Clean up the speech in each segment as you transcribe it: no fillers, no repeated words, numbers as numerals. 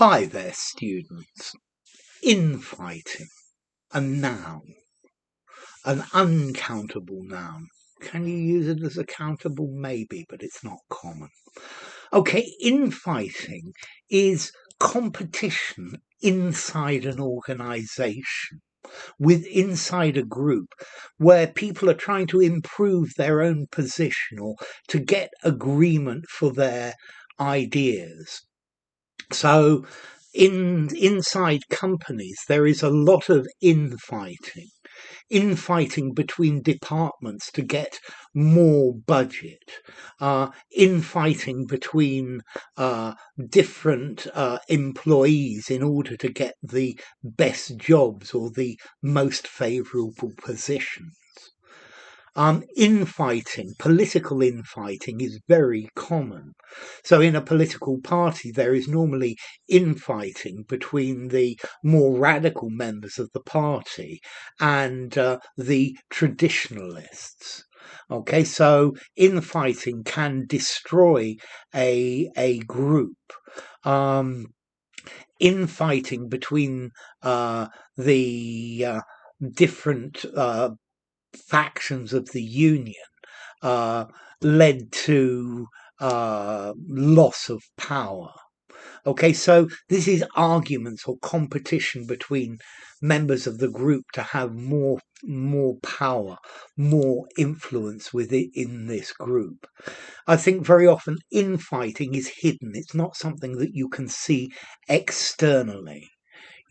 Hi there, students. Infighting, a noun, an uncountable noun. Can you use it as a countable? Maybe, but it's not common. Okay, infighting is competition inside an organization, inside a group, where people are trying to improve their own position or to get agreement for their ideas. So inside companies, there is a lot of infighting between departments to get more budget, infighting between different employees in order to get the best jobs or the most favourable positions. Political infighting is very common. So in a political party, there is normally infighting between the more radical members of the party and the traditionalists. Okay, so infighting can destroy a group. Infighting between the different factions of the Union led to loss of power. Okay, so this is arguments or competition between members of the group to have more power, more influence within this group. I think very often infighting is hidden. It's not something that you can see externally.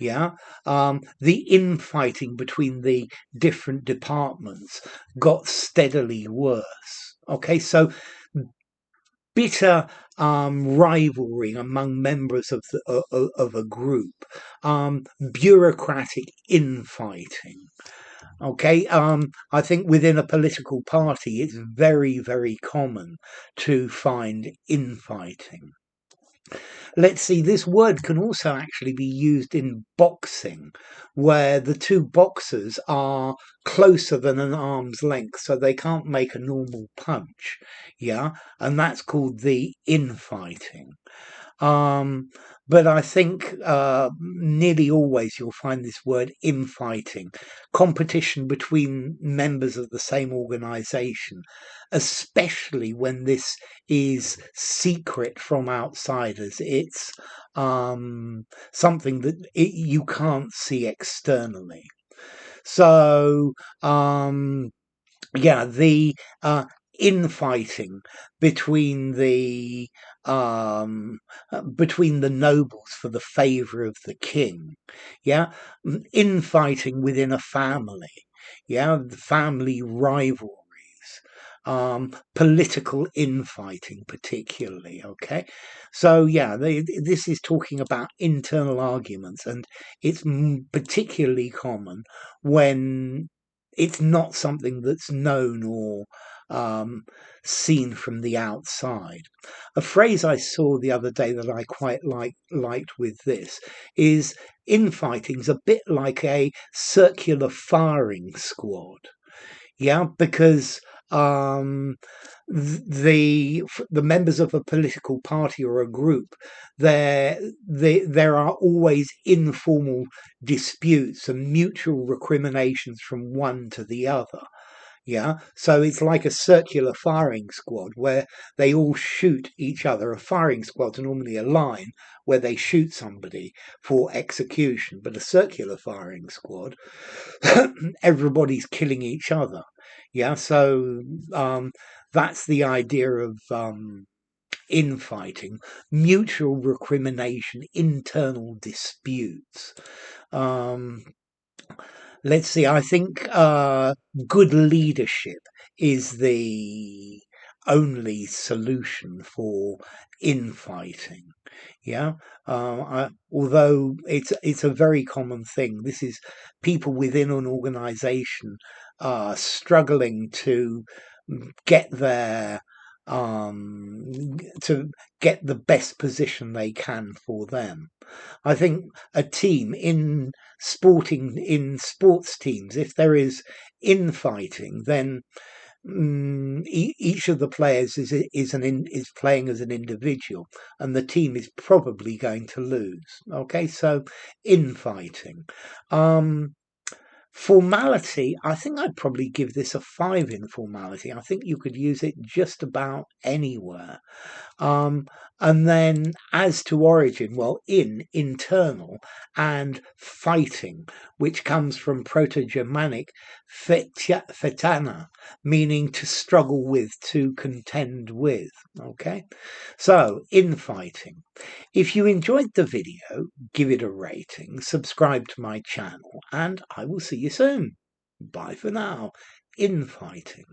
Yeah, the infighting between the different departments got steadily worse. Okay, so bitter rivalry among members of a group, bureaucratic infighting. Okay, I think within a political party, it's very, very common to find infighting. Let's see, this word can also actually be used in boxing, where the two boxers are closer than an arm's length, so they can't make a normal punch. Yeah, and that's called the infighting. But I think nearly always you'll find this word infighting, competition between members of the same organization, especially when this is secret from outsiders. It's something that you can't see externally. So, yeah, the infighting between the nobles for the favor of the king. Yeah, infighting within a family. Yeah, the family rivalries. Political infighting, particularly. Okay, so yeah, this is talking about internal arguments, and it's particularly common when it's not something that's known or seen from the outside. A phrase I saw the other day that I quite liked with this is infighting's a bit like a circular firing squad. Yeah, because the members of a political party or a group, there are always informal disputes and mutual recriminations from one to the other. Yeah, so it's like a circular firing squad where they all shoot each other. A firing squad's normally a line where they shoot somebody for execution, but a circular firing squad, everybody's killing each other. Yeah, so that's the idea of infighting, mutual recrimination, internal disputes. Let's see, I think good leadership is the only solution for infighting. Yeah, although it's a very common thing. This is people within an organization struggling to get their to get the best position they can for them. I think a team in sports teams, if there is infighting, then each of the players is playing as an individual, and the team is probably going to lose. Okay, so infighting. Formality, I think I'd probably give this a 5 in formality. I think you could use it just about anywhere. And then as to origin, well, internal, and fighting, which comes from Proto-Germanic fetana, meaning to struggle with, to contend with. Okay, so infighting. If you enjoyed the video, give it a rating, subscribe to my channel, and I will see you soon. Bye for now. Infighting.